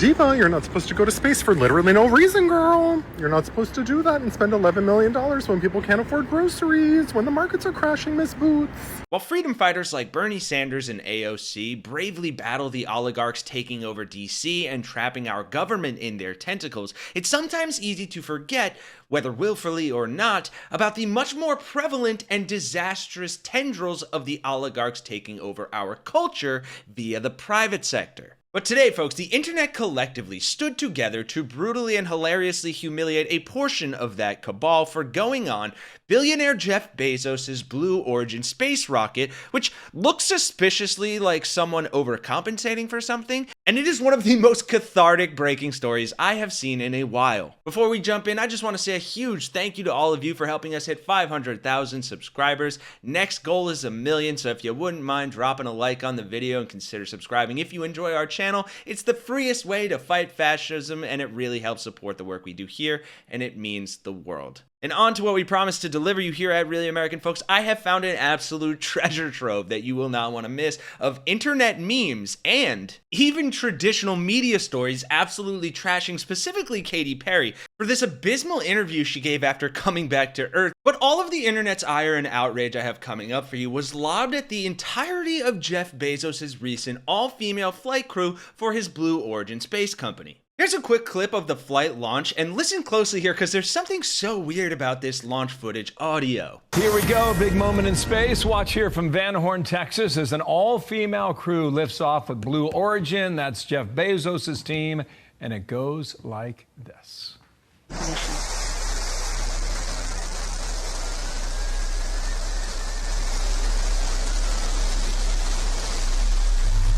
Diva, you're not supposed to go to space for literally no reason, girl. You're not supposed to do that and spend $11 million when people can't afford groceries, when the markets are crashing, Miss Boots. While freedom fighters like Bernie Sanders and AOC bravely battle the oligarchs taking over DC and trapping our government in their tentacles, it's sometimes easy to forget, whether willfully or not, about the much more prevalent and disastrous tendrils of the oligarchs taking over our culture via the private sector. But today, folks, the internet collectively stood together to brutally and hilariously humiliate a portion of that cabal for going on billionaire Jeff Bezos' Blue Origin space rocket, which looks suspiciously like someone overcompensating for something, and it is one of the most cathartic breaking stories I have seen in a while. Before we jump in, I just want to say a huge thank you to all of you for helping us hit 500,000 subscribers. Next goal is 1 million, so if you wouldn't mind dropping a like on the video and consider subscribing if you enjoy our channel. It's the freest way to fight fascism, and it really helps support the work we do here, and it means the world. And on to what we promised to deliver you here at Really American, folks. I have found an absolute treasure trove that you will not want to miss of internet memes and even traditional media stories absolutely trashing specifically Katy Perry for this abysmal interview she gave after coming back to Earth. But all of the internet's ire and outrage I have coming up for you was lobbed at the entirety of Jeff Bezos' recent all-female flight crew for his Blue Origin space company. Here's a quick clip of the flight launch, and listen closely here because there's something so weird about this launch footage audio. Here we go, big moment in space. Watch here from Van Horn, Texas, as an all-female crew lifts off with Blue Origin. That's Jeff Bezos' team, and it goes like this.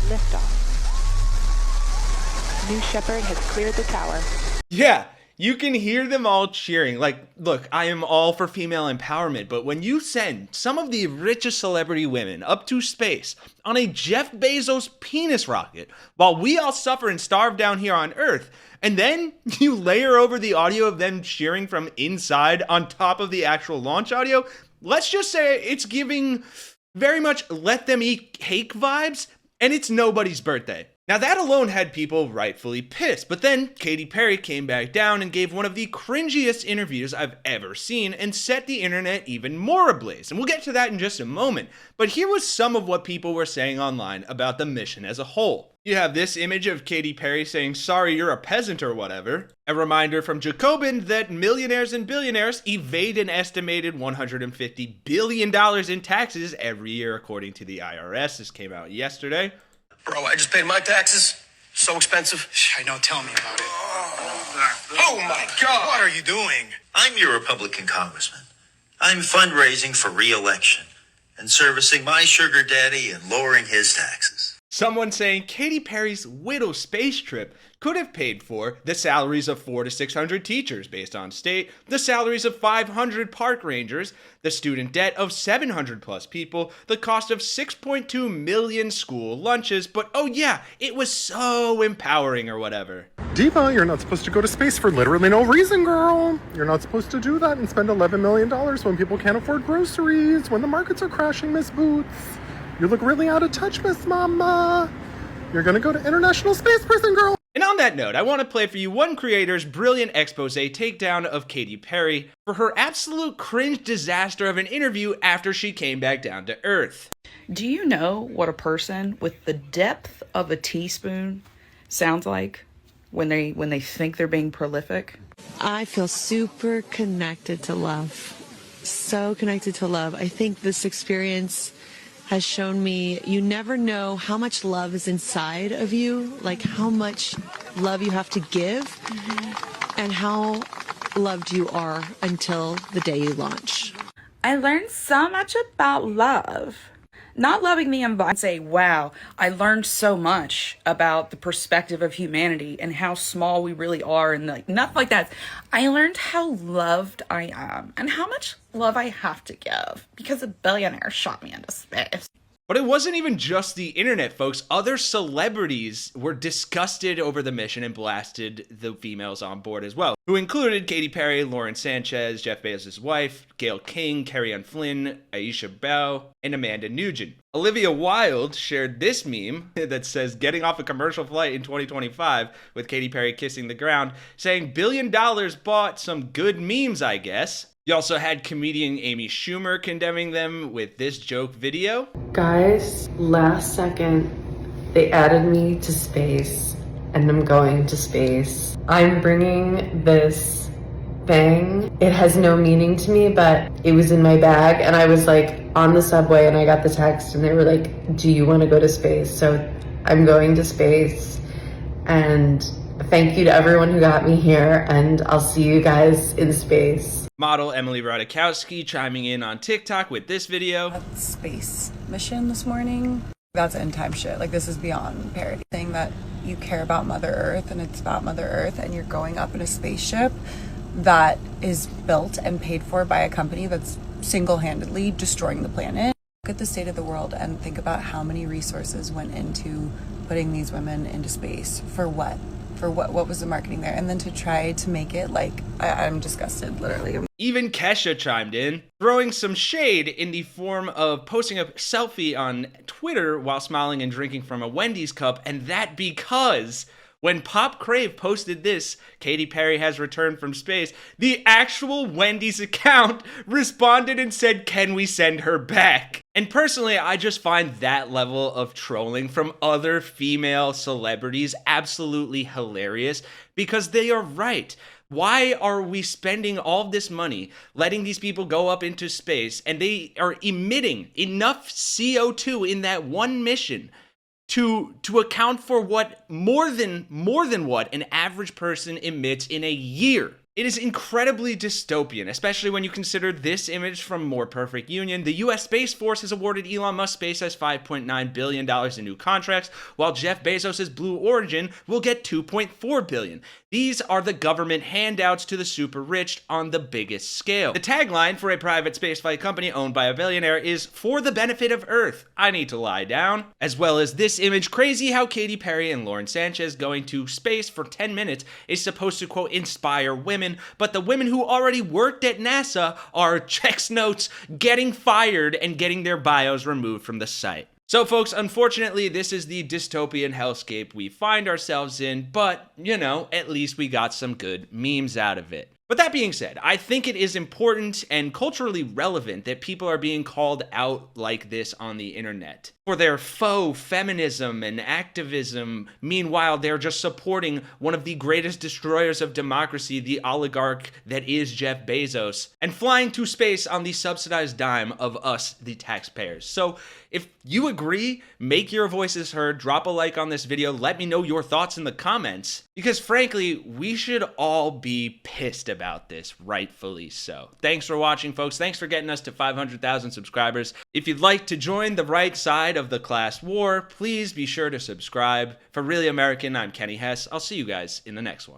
Liftoff. New Shepard has cleared the tower. Yeah, you can hear them all cheering. Like, look, I am all for female empowerment, but when you send some of the richest celebrity women up to space on a Jeff Bezos penis rocket while we all suffer and starve down here on Earth, and then you layer over the audio of them cheering from inside on top of the actual launch audio, let's just say it's giving very much let them eat cake vibes, and it's nobody's birthday. Now that alone had people rightfully pissed, but then Katy Perry came back down and gave one of the cringiest interviews I've ever seen and set the internet even more ablaze, and we'll get to that in just a moment. But here was some of what people were saying online about the mission as a whole. You have this image of Katy Perry saying, "Sorry, you're a peasant," or whatever. A reminder from Jacobin that millionaires and billionaires evade an estimated $150 billion in taxes every year according to the IRS. This came out yesterday. Bro, I just paid my taxes. So expensive. I know, tell me about it. Oh my God. What are you doing? I'm your Republican congressman. I'm fundraising for re-election and servicing my sugar daddy and lowering his taxes. Someone saying Katy Perry's widow space trip could have paid for the salaries of 400 to 600 teachers based on state, the salaries of 500 park rangers, the student debt of 700 plus people, the cost of 6.2 million school lunches, but oh yeah, it was so empowering or whatever. Diva, you're not supposed to go to space for literally no reason, girl. You're not supposed to do that and spend $11 million when people can't afford groceries, when the markets are crashing, Miss Boots. You look really out of touch, Miss Mama. You're gonna go to International Space Prison, girl. And on that note, I want to play for you one creator's brilliant expose takedown of Katy Perry for her absolute cringe disaster of an interview after she came back down to Earth. Do you know what a person with the depth of a teaspoon sounds like when they think they're being prolific? I feel super connected to love. So connected to love. I think this experience has shown me you never know how much love is inside of you, like how much love you have to give, and how loved you are until the day you launch. I learned so much about love. Not loving the environment. Say, wow, I learned so much about the perspective of humanity and how small we really are, and like nothing like that. I learned how loved I am and how much love I have to give because a billionaire shot me into space. But it wasn't even just the internet, folks. Other celebrities were disgusted over the mission and blasted the females on board as well, who included Katy Perry, Lauren Sanchez, Jeff Bezos' wife, Gayle King, Carrie Ann Flynn, Aisha Bao, and Amanda Nugent. Olivia Wilde shared this meme that says, "Getting off a commercial flight in 2025 with Katy Perry kissing the ground," saying, $1 billion bought some good memes, I guess. You also had comedian Amy Schumer condemning them with this joke video. Guys, last second, they added me to space, and I'm going to space. I'm bringing this thing. It has no meaning to me, but it was in my bag, and I was like on the subway, and I got the text, and they were like, "Do you want to go to space?" So I'm going to space, and thank you to everyone who got me here, and I'll see you guys in space. Model Emily Ratajkowski chiming in on TikTok with this video. Space mission this morning. That's end time shit. Like, this is beyond parody. Saying that you care about Mother Earth and it's about Mother Earth and you're going up in a spaceship that is built and paid for by a company that's single-handedly destroying the planet. Look at the state of the world and think about how many resources went into putting these women into space. For what? For what was the marketing there? And then to try to make it like, I'm disgusted, literally. Even Kesha chimed in, throwing some shade in the form of posting a selfie on Twitter while smiling and drinking from a Wendy's cup, and that because when Pop Crave posted this, Katy Perry has returned from space, the actual Wendy's account responded and said, "Can we send her back?" And personally, I just find that level of trolling from other female celebrities absolutely hilarious, because they are right. Why are we spending all this money letting these people go up into space, and they are emitting enough CO2 in that one mission to account for what more than what an average person emits in a year? It is incredibly dystopian, especially when you consider this image from More Perfect Union. The U.S. Space Force has awarded Elon Musk SpaceX $5.9 billion in new contracts, while Jeff Bezos' Blue Origin will get $2.4 billion. These are the government handouts to the super rich on the biggest scale. The tagline for a private spaceflight company owned by a billionaire is, "For the benefit of Earth, I need to lie down." As well as this image, crazy how Katy Perry and Lauren Sanchez going to space for 10 minutes is supposed to, quote, inspire women, but the women who already worked at NASA are, checks notes, getting fired and getting their bios removed from the site. So folks, unfortunately, this is the dystopian hellscape we find ourselves in, but, you know, at least we got some good memes out of it. But that being said, I think it is important and culturally relevant that people are being called out like this on the internet for their faux feminism and activism. Meanwhile, they're just supporting one of the greatest destroyers of democracy, the oligarch that is Jeff Bezos, and flying to space on the subsidized dime of us, the taxpayers. So if you agree, make your voices heard, drop a like on this video, let me know your thoughts in the comments, because frankly, we should all be pissed about this, rightfully so. Thanks for watching, folks. Thanks for getting us to 500,000 subscribers. If you'd like to join the right side of the class war, please be sure to subscribe. For Really American, I'm Kenny Hesse. I'll see you guys in the next one.